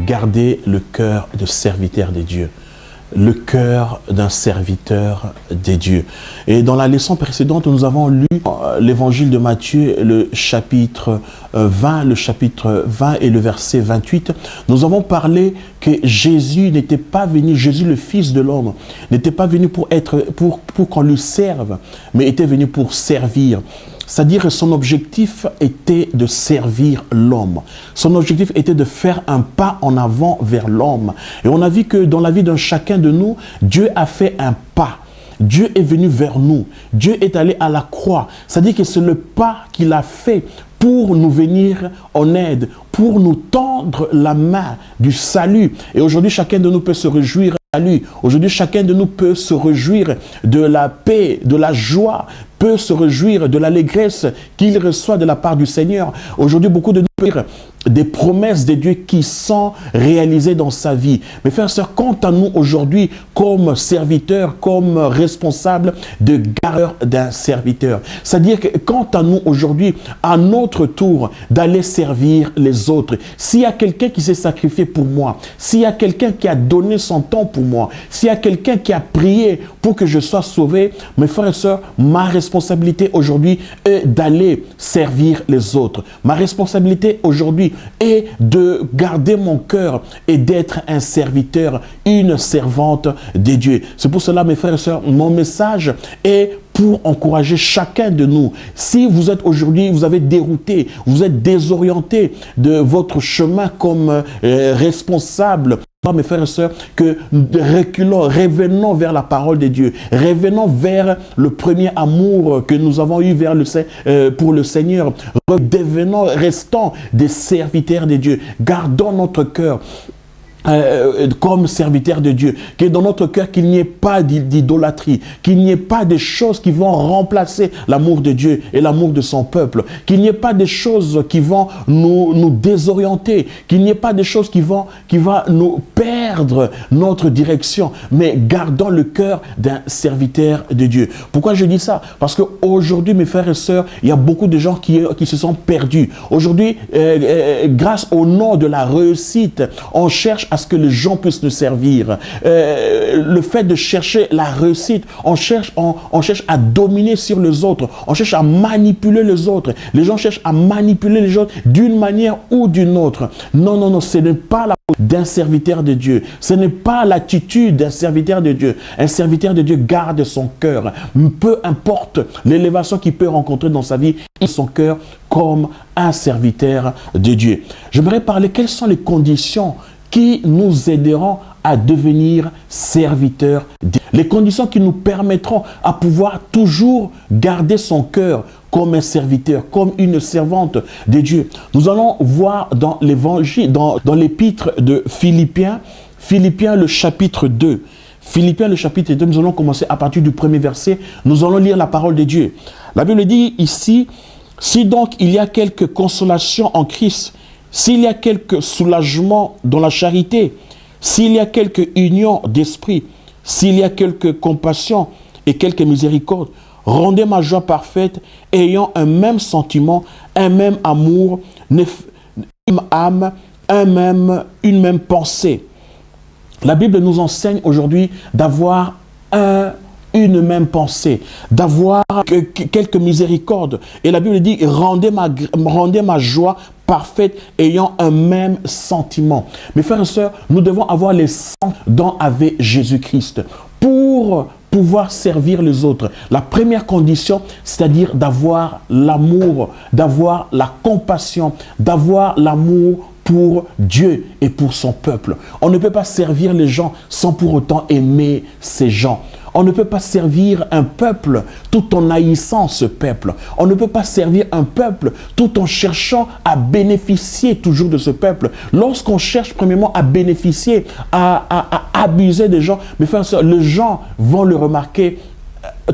garder le cœur de serviteur de Dieu. Le cœur d'un serviteur des dieux. Et dans la leçon précédente, nous avons lu l'évangile de Matthieu, le chapitre 20 et le verset 28. Nous avons parlé que Jésus n'était pas venu, Jésus le Fils de l'homme, n'était pas venu pour qu'on lui serve, mais était venu pour servir. C'est-à-dire que son objectif était de servir l'homme. Son objectif était de faire un pas en avant vers l'homme. Et on a vu que dans la vie d'un chacun de nous, Dieu a fait un pas. Dieu est venu vers nous. Dieu est allé à la croix. C'est-à-dire que c'est le pas qu'il a fait pour nous venir en aide, pour nous tendre la main du salut. Et aujourd'hui, chacun de nous peut se réjouir du salut. Aujourd'hui, chacun de nous peut se réjouir de la paix, de la joie, peut se réjouir de l'allégresse qu'il reçoit de la part du Seigneur. Aujourd'hui, beaucoup de nous peuvent dire des promesses de Dieu qui sont réalisées dans sa vie. Mais frères et sœurs, quant à nous aujourd'hui, comme serviteurs, comme responsables de gardeurs d'un serviteur, c'est-à-dire que quant à nous aujourd'hui, à notre tour d'aller servir les autres, s'il y a quelqu'un qui s'est sacrifié pour moi, s'il y a quelqu'un qui a donné son temps pour moi, s'il y a quelqu'un qui a prié pour que je sois sauvé, mes frères et sœurs, ma responsabilité aujourd'hui est d'aller servir les autres. Ma responsabilité aujourd'hui est de garder mon cœur et d'être un serviteur, une servante de Dieu. C'est pour cela, mes frères et sœurs, mon message est pour encourager chacun de nous. Si vous êtes aujourd'hui, vous avez dérouté, vous êtes désorienté de votre chemin comme responsable, mes frères et sœurs, que reculons, revenons vers la parole de Dieu, revenons vers le premier amour que nous avons eu pour le Seigneur, devenons, restons des serviteurs de Dieu, gardons notre cœur comme serviteur de Dieu, que dans notre cœur qu'il n'y ait pas d'idolâtrie, qu'il n'y ait pas de choses qui vont remplacer l'amour de Dieu et l'amour de son peuple, qu'il n'y ait pas de choses qui vont nous désorienter, qu'il n'y ait pas de choses qui vont nous perdre notre direction, mais gardons le cœur d'un serviteur de Dieu. Pourquoi je dis ça? Parce qu'aujourd'hui, mes frères et sœurs, il y a beaucoup de gens qui se sont perdus. Aujourd'hui, grâce au nom de la réussite, on cherche à ce que les gens puissent nous servir. Le fait de chercher la réussite, on cherche à dominer sur les autres, on cherche à manipuler les autres. Les gens cherchent à manipuler les autres d'une manière ou d'une autre. Non, non, non, ce n'est pas la d'un serviteur de Dieu. Ce n'est pas l'attitude d'un serviteur de Dieu. Un serviteur de Dieu garde son cœur. Peu importe l'élévation qu'il peut rencontrer dans sa vie, il son cœur comme un serviteur de Dieu. J'aimerais parler quelles sont les conditions qui nous aideront à devenir serviteurs. Les conditions qui nous permettront à pouvoir toujours garder son cœur comme un serviteur, comme une servante de Dieu. Nous allons voir dans l'évangile, dans l'épître de Philippiens, le chapitre 2. Philippiens, le chapitre 2, nous allons commencer à partir du premier verset. Nous allons lire la parole de Dieu. La Bible dit ici, « Si donc il y a quelque consolation en Christ, s'il y a quelque soulagement dans la charité, s'il y a quelque union d'esprit, s'il y a quelque compassion et quelque miséricorde, rendez ma joie parfaite, ayant un même sentiment, un même amour, une même âme, une même pensée. » La Bible nous enseigne aujourd'hui d'avoir une même pensée, d'avoir quelques miséricordes. Et la Bible dit, rendez ma joie parfaite, ayant un même sentiment. Mes frères et sœurs, nous devons avoir les sentiments dont avait Jésus-Christ pour pouvoir servir les autres. La première condition, c'est-à-dire d'avoir l'amour, d'avoir la compassion, d'avoir l'amour pour Dieu et pour son peuple. On ne peut pas servir les gens sans pour autant aimer ces gens. On ne peut pas servir un peuple tout en haïssant ce peuple. On ne peut pas servir un peuple tout en cherchant à bénéficier toujours de ce peuple. Lorsqu'on cherche premièrement à bénéficier, à abuser des gens, mes frères et sœurs, les gens vont le remarquer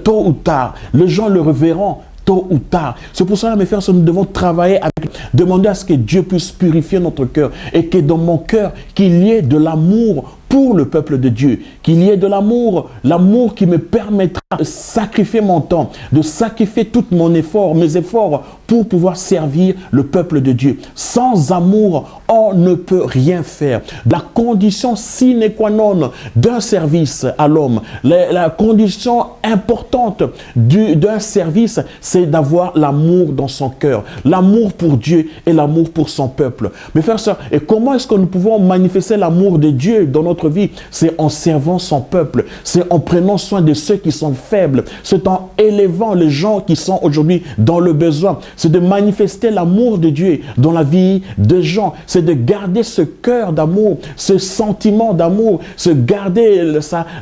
tôt ou tard. Les gens le reverront tôt ou tard. C'est pour cela, mes frères, nous devons travailler avec, demander à ce que Dieu puisse purifier notre cœur et que dans mon cœur, qu'il y ait de l'amour pour le peuple de Dieu, qu'il y ait de l'amour, l'amour qui me permettra de sacrifier mon temps, de sacrifier tout mon effort, mes efforts pour pouvoir servir le peuple de Dieu. Sans amour, on ne peut rien faire. La condition sine qua non d'un service à l'homme, la condition importante d'un service, c'est d'avoir l'amour dans son cœur, l'amour pour Dieu et l'amour pour son peuple. Mes frères et sœurs, et comment est-ce que nous pouvons manifester l'amour de Dieu dans notre vie? C'est en servant son peuple, c'est en prenant soin de ceux qui sont faibles, c'est en élevant les gens qui sont aujourd'hui dans le besoin, c'est de manifester l'amour de Dieu dans la vie des gens, c'est de garder ce cœur d'amour, ce sentiment d'amour, c'est garder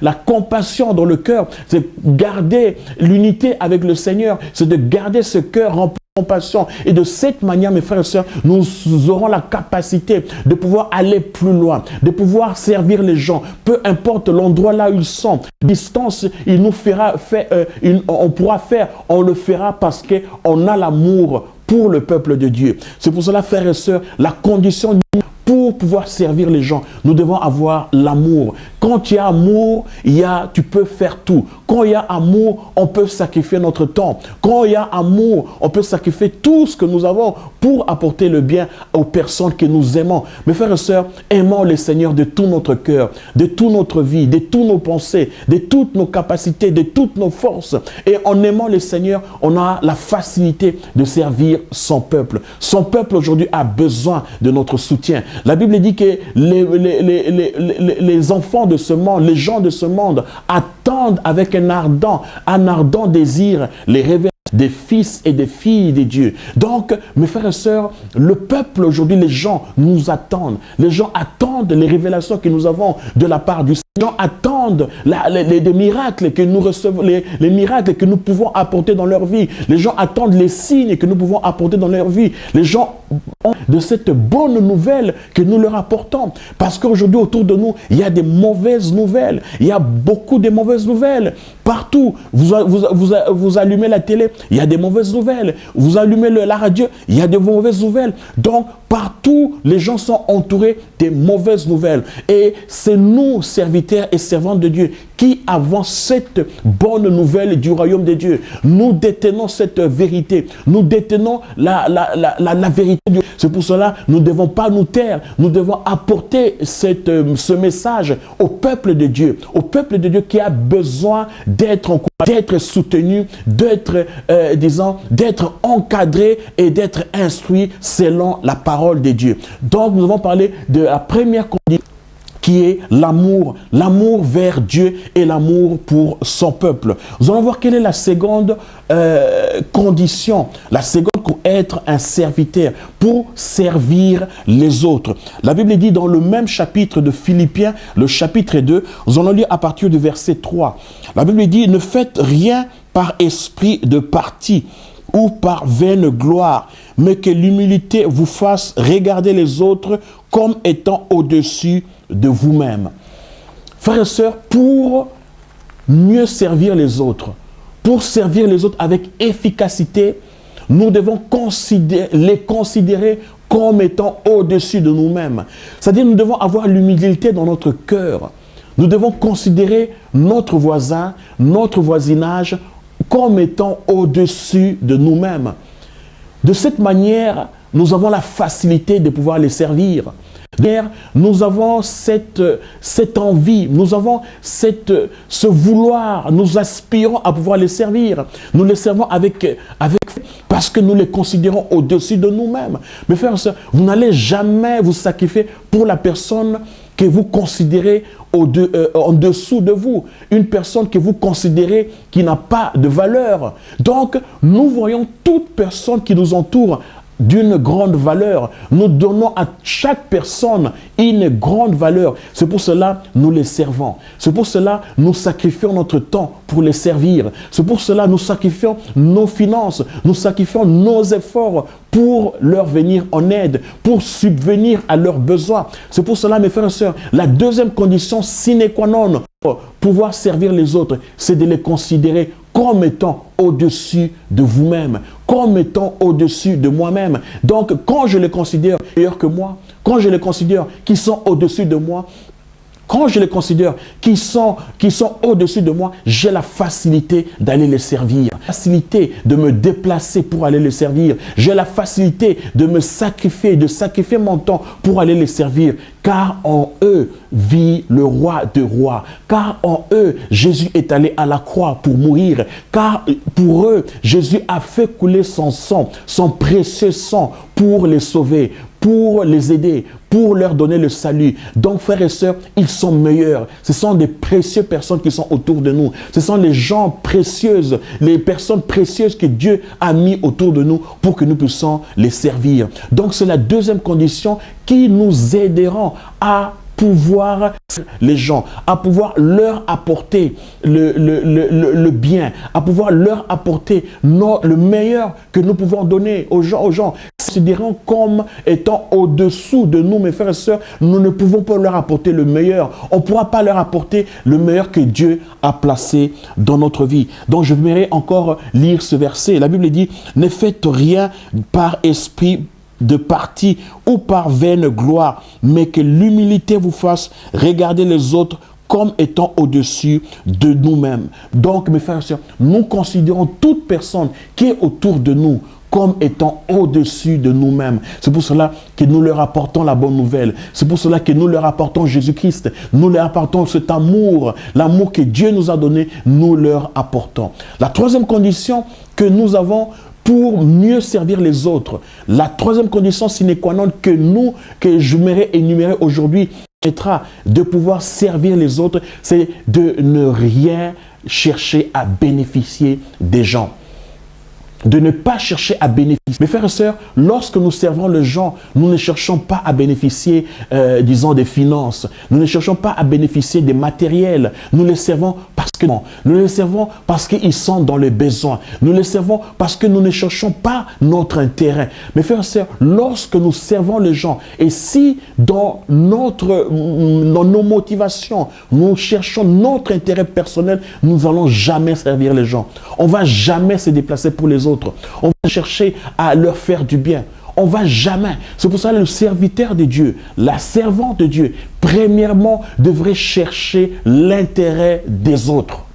la compassion dans le cœur, c'est garder l'unité avec le Seigneur, c'est de garder ce cœur rempli de compassion. Et de cette manière, mes frères et sœurs, nous aurons la capacité de pouvoir aller plus loin, de pouvoir servir les gens, peu importe l'endroit là où ils sont. Distance, il nous fera on pourra faire, on le fera parce qu'on a l'amour pour le peuple de Dieu. C'est pour cela, frères et sœurs, la condition pour pouvoir servir les gens, nous devons avoir l'amour. Quand il y a amour, tu peux faire tout. Quand il y a amour, on peut sacrifier notre temps. Quand il y a amour, on peut sacrifier tout ce que nous avons pour apporter le bien aux personnes que nous aimons. Mes frères et sœurs, aimons le Seigneur de tout notre cœur, de toute notre vie, de toutes nos pensées, de toutes nos capacités, de toutes nos forces. Et en aimant le Seigneur, on a la facilité de servir son peuple. Son peuple aujourd'hui a besoin de notre soutien. La Bible dit que les enfants de ce monde, les gens de ce monde attendent avec un ardent désir les révélations des fils et des filles de Dieu. Donc, mes frères et sœurs, le peuple aujourd'hui, les gens nous attendent. Les gens attendent les révélations que nous avons de la part du Seigneur. Les gens attendent les miracles que nous recevons, les miracles que nous pouvons apporter dans leur vie. Les gens attendent les signes que nous pouvons apporter dans leur vie. Les gens ont de cette bonne nouvelle que nous leur apportons. Parce qu'aujourd'hui, autour de nous, il y a des mauvaises nouvelles. Il y a beaucoup de mauvaises nouvelles. Partout, vous allumez la télé, il y a des mauvaises nouvelles. Vous allumez la radio, il y a des mauvaises nouvelles. Donc, partout, les gens sont entourés des mauvaises nouvelles. Et c'est nous, serviteurs et servantes de Dieu, qui avons cette bonne nouvelle du royaume de Dieu. Nous détenons cette vérité. Nous détenons la vérité de Dieu. C'est pour cela que nous ne devons pas nous taire. Nous devons apporter ce message au peuple de Dieu. Au peuple de Dieu qui a besoin d'être encouragé, d'être soutenu, d'être encadré et d'être instruit selon la parole de Dieu. Donc, nous avons parlé de la première condition qui est l'amour vers Dieu et l'amour pour son peuple. Nous allons voir quelle est la seconde condition, la seconde pour être un serviteur, pour servir les autres. La Bible dit dans le même chapitre de Philippiens, le chapitre 2, nous allons lire à partir du verset 3. La Bible dit, ne faites rien par esprit de parti ou par vaine gloire, mais que l'humilité vous fasse regarder les autres comme étant au-dessus de vous-même. Frères et sœurs, pour mieux servir les autres, pour servir les autres avec efficacité, nous devons les considérer comme étant au-dessus de nous-mêmes. C'est-à-dire, nous devons avoir l'humilité dans notre cœur. Nous devons considérer notre voisin, notre voisinage, comme étant au-dessus de nous-mêmes. De cette manière, nous avons la facilité de pouvoir les servir. Nous avons cette envie, nous avons ce vouloir, nous aspirons à pouvoir les servir. Nous les servons parce que nous les considérons au-dessus de nous-mêmes. Mes frères et sœurs, vous n'allez jamais vous sacrifier pour la personne que vous considérez en dessous de vous. Une personne que vous considérez qui n'a pas de valeur. Donc, nous voyons toute personne qui nous entoure d'une grande valeur. Nous donnons à chaque personne une grande valeur. C'est pour cela que nous les servons. C'est pour cela que nous sacrifions notre temps pour les servir. C'est pour cela que nous sacrifions nos finances, nous sacrifions nos efforts pour leur venir en aide, pour subvenir à leurs besoins. C'est pour cela, mes frères et sœurs, la deuxième condition sine qua non pour pouvoir servir les autres, c'est de les considérer comme étant au-dessus de vous-même, comme étant au-dessus de moi-même. Donc, quand je les considère meilleurs que moi, quand je les considère qui sont au-dessus de moi, quand je les considère qui sont au-dessus de moi, j'ai la facilité d'aller les servir, la facilité de me déplacer pour aller les servir. J'ai la facilité de me sacrifier, de sacrifier mon temps pour aller les servir. Car en eux vit le roi des rois. Car en eux, Jésus est allé à la croix pour mourir. Car pour eux, Jésus a fait couler son sang, son précieux sang pour les sauver, pour les aider, pour leur donner le salut. Donc, frères et sœurs, ils sont meilleurs. Ce sont des précieuses personnes qui sont autour de nous. Ce sont les gens précieuses, les personnes précieuses que Dieu a mis autour de nous pour que nous puissions les servir. Donc, c'est la deuxième condition qui nous aidera à pouvoir les gens, à pouvoir leur apporter le bien, à pouvoir leur apporter le meilleur que nous pouvons donner aux gens. Considérons comme étant au-dessous de nous, mes frères et sœurs, nous ne pouvons pas leur apporter le meilleur. On ne pourra pas leur apporter le meilleur que Dieu a placé dans notre vie. Donc je voudrais encore lire ce verset. La Bible dit, ne faites rien par esprit de parti ou par vaine gloire, mais que l'humilité vous fasse regarder les autres comme étant au-dessus de nous-mêmes. Donc, mes frères et sœurs, nous considérons toute personne qui est autour de nous comme étant au-dessus de nous-mêmes. C'est pour cela que nous leur apportons la bonne nouvelle. C'est pour cela que nous leur apportons Jésus-Christ. Nous leur apportons cet amour, l'amour que Dieu nous a donné, nous leur apportons. La troisième condition que nous avons pour mieux servir les autres, la troisième condition sine qua non que je m'aimerais énumérer aujourd'hui, permettra de pouvoir servir les autres, c'est de ne rien chercher à bénéficier des gens. De ne pas chercher à bénéficier. Mes frères et sœurs, lorsque nous servons les gens, nous ne cherchons pas à bénéficier, disons, des finances. Nous ne cherchons pas à bénéficier des matériels. Nous les servons parce qu'ils sont dans le besoin. Nous les servons parce que nous ne cherchons pas notre intérêt. Mes frères et sœurs, lorsque nous servons les gens, et si dans nos motivations, nous cherchons notre intérêt personnel, nous n'allons jamais servir les gens. On ne va jamais se déplacer pour les autres. On va chercher à leur faire du bien. On ne va jamais. C'est pour ça que le serviteur de Dieu, la servante de Dieu, premièrement, devrait chercher l'intérêt des autres.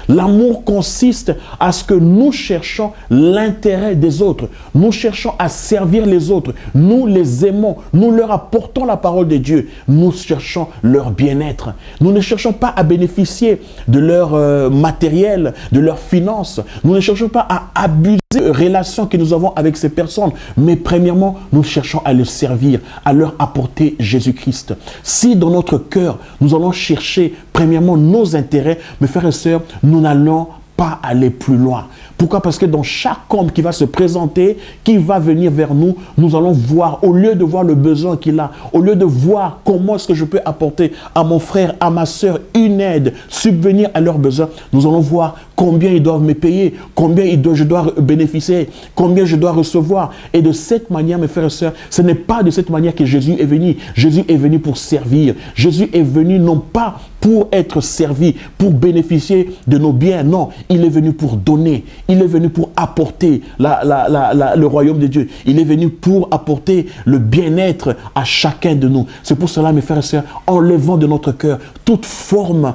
L'amour consiste à ce que nous cherchons l'intérêt des autres. Nous cherchons à servir les autres. Nous les aimons. Nous leur apportons la parole de Dieu. Nous cherchons leur bien-être. Nous ne cherchons pas à bénéficier de leur matériel, de leurs finances. Nous ne cherchons pas à abuser des relations que nous avons avec ces personnes. Mais premièrement, nous cherchons à les servir, à leur apporter Jésus-Christ. Si dans notre cœur, nous allons chercher premièrement nos intérêts, mes frères et sœurs, nous n'allons pas aller plus loin. Pourquoi? Parce que dans chaque homme qui va se présenter, qui va venir vers nous, nous allons voir, au lieu de voir le besoin qu'il a, au lieu de voir comment est-ce que je peux apporter à mon frère, à ma soeur une aide, subvenir à leurs besoins, nous allons voir combien ils doivent me payer, combien je dois bénéficier, combien je dois recevoir. Et de cette manière, mes frères et sœurs, ce n'est pas de cette manière que Jésus est venu. Jésus est venu pour servir. Jésus est venu non pas pour être servi, pour bénéficier de nos biens. Non, il est venu pour donner. Il est venu pour apporter le royaume de Dieu. Il est venu pour apporter le bien-être à chacun de nous. C'est pour cela, mes frères et sœurs, enlevons de notre cœur toute forme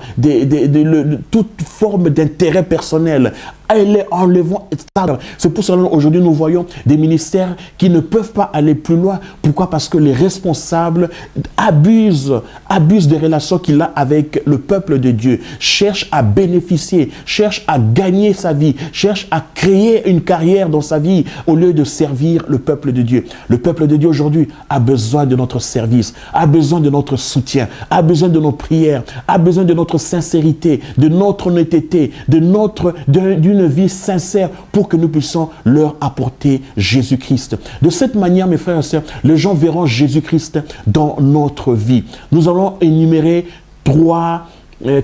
d'intérêt personnel. Enlevons. C'est pour cela qu'aujourd'hui nous voyons des ministères qui ne peuvent pas aller plus loin. Pourquoi? Parce que les responsables abusent des relations qu'il a avec le peuple de Dieu, cherchent à bénéficier, cherchent à gagner sa vie, cherchent à créer une carrière dans sa vie au lieu de servir le peuple de Dieu. Le peuple de Dieu aujourd'hui a besoin de notre service, a besoin de notre soutien, a besoin de nos prières, a besoin de notre sincérité, de notre honnêteté, d'une vie sincère pour que nous puissions leur apporter Jésus-Christ. De cette manière, mes frères et sœurs, les gens verront Jésus-Christ dans notre vie. Nous allons énumérer 3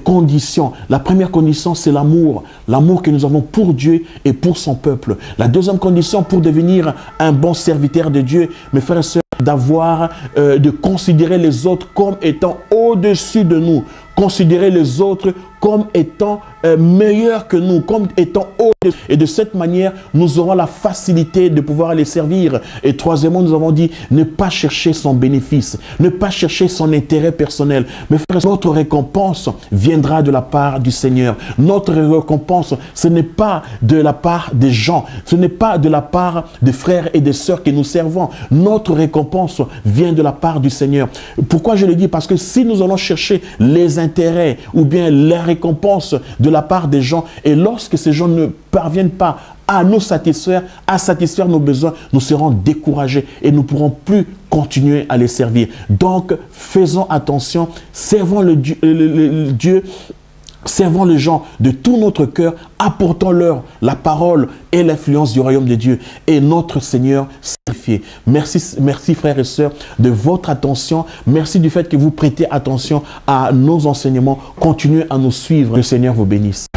conditions. La première condition, c'est l'amour. L'amour que nous avons pour Dieu et pour son peuple. La deuxième condition, pour devenir un bon serviteur de Dieu, mes frères et sœurs, de considérer les autres comme étant au-dessus de nous. Considérer les autres comme étant meilleurs que nous, comme étant hauts. Et de cette manière, nous aurons la facilité de pouvoir les servir. Et troisièmement, nous avons dit, ne pas chercher son bénéfice, ne pas chercher son intérêt personnel. Mais frères, notre récompense viendra de la part du Seigneur. Notre récompense, ce n'est pas de la part des gens, ce n'est pas de la part des frères et des sœurs que nous servons. Notre récompense vient de la part du Seigneur. Pourquoi je le dis? Parce que si nous allons chercher les intérêts ou bien la récompense de la part des gens, et lorsque ces gens ne parviennent pas à nous satisfaire, à satisfaire nos besoins, nous serons découragés et nous ne pourrons plus continuer à les servir. Donc, faisons attention, servons le Dieu, servons les gens de tout notre cœur, apportons-leur la parole et l'influence du royaume de Dieu. Et notre Seigneur sanctifié. Merci frères et sœurs de votre attention. Merci du fait que vous prêtez attention à nos enseignements. Continuez à nous suivre. Que le Seigneur vous bénisse.